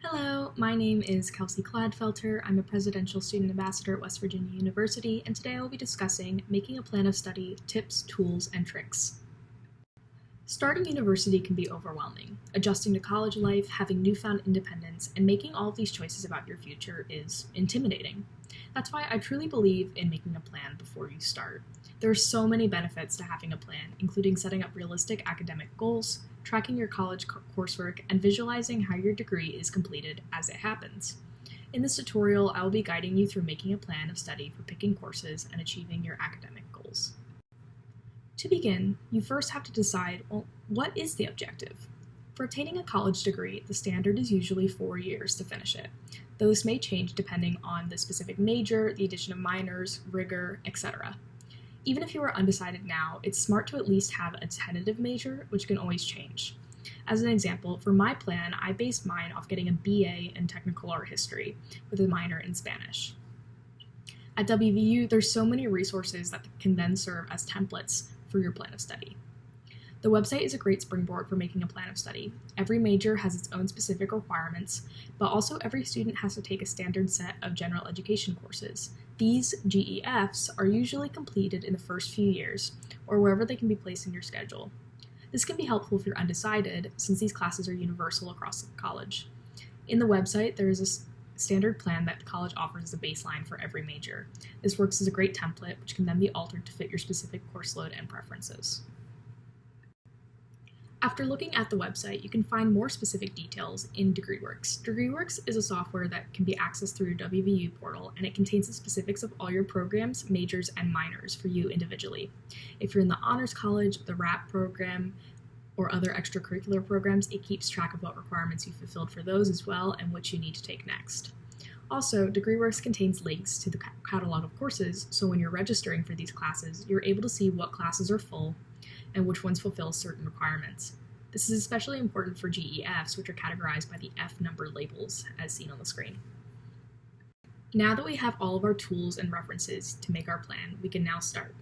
Hello, my name is Kelsey Clodfelter. I'm a Presidential Student Ambassador at West Virginia University, and today I will be discussing making a plan of study, tips, tools, and tricks. Starting university can be overwhelming. Adjusting to college life, having newfound independence, and making all of these choices about your future is intimidating. That's why I truly believe in making a plan before you start. There are so many benefits to having a plan, including setting up realistic academic goals, tracking your college coursework, and visualizing how your degree is completed as it happens. In this tutorial, I will be guiding you through making a plan of study for picking courses and achieving your academic goals. To begin, you first have to decide, what is the objective? For obtaining a college degree, the standard is usually 4 years to finish it. Those may change depending on the specific major, the addition of minors, rigor, etc. Even if you are undecided now, it's smart to at least have a tentative major, which can always change. As an example, for my plan, I based mine off getting a BA in Technical Art History with a minor in Spanish. At WVU, there's so many resources that can then serve as templates for your plan of study. The website is a great springboard for making a plan of study. Every major has its own specific requirements, but also every student has to take a standard set of general education courses. These GEFs are usually completed in the first few years, or wherever they can be placed in your schedule. This can be helpful if you're undecided, since these classes are universal across the college. In the website, there is a standard plan that the college offers as a baseline for every major. This works as a great template, which can then be altered to fit your specific course load and preferences. After looking at the website, you can find more specific details in DegreeWorks. DegreeWorks is a software that can be accessed through your WVU portal, and it contains the specifics of all your programs, majors, and minors for you individually. If you're in the Honors College, the RAP program, or other extracurricular programs, it keeps track of what requirements you fulfilled for those as well and what you need to take next. Also, DegreeWorks contains links to the catalog of courses, so when you're registering for these classes, you're able to see what classes are full and which ones fulfill certain requirements. This is especially important for GEFs, which are categorized by the F number labels, as seen on the screen. Now that we have all of our tools and references to make our plan, we can now start.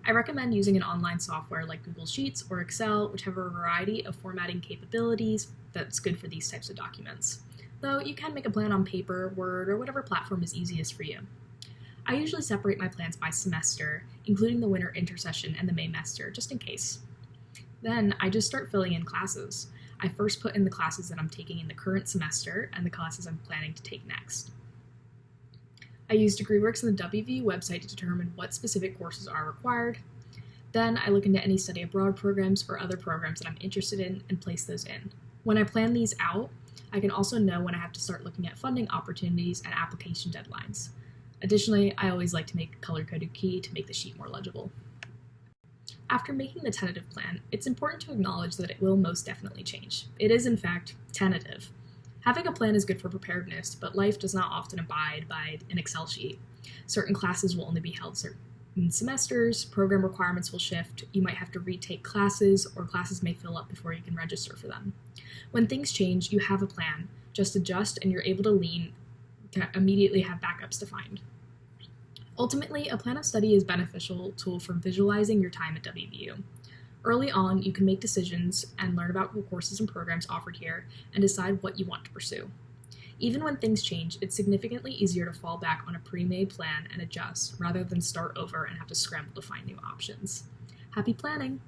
I recommend using an online software like Google Sheets or Excel, which have a variety of formatting capabilities that's good for these types of documents. Though you can make a plan on paper, Word, or whatever platform is easiest for you. I usually separate my plans by semester, including the winter intersession and the Maymester, just in case. Then I just start filling in classes. I first put in the classes that I'm taking in the current semester and the classes I'm planning to take next. I use DegreeWorks and the WVU website to determine what specific courses are required. Then I look into any study abroad programs or other programs that I'm interested in and place those in. When I plan these out, I can also know when I have to start looking at funding opportunities and application deadlines. Additionally, I always like to make a color-coded key to make the sheet more legible. After making the tentative plan, it's important to acknowledge that it will most definitely change. It is, in fact, tentative. Having a plan is good for preparedness, but life does not often abide by an Excel sheet. Certain classes will only be held certain semesters, program requirements will shift, you might have to retake classes, or classes may fill up before you can register for them. When things change, you have a plan. Just adjust and you're able to immediately have backups defined. Ultimately, a plan of study is a beneficial tool for visualizing your time at WVU. Early on, you can make decisions and learn about what courses and programs offered here and decide what you want to pursue. Even when things change, it's significantly easier to fall back on a pre-made plan and adjust rather than start over and have to scramble to find new options. Happy planning!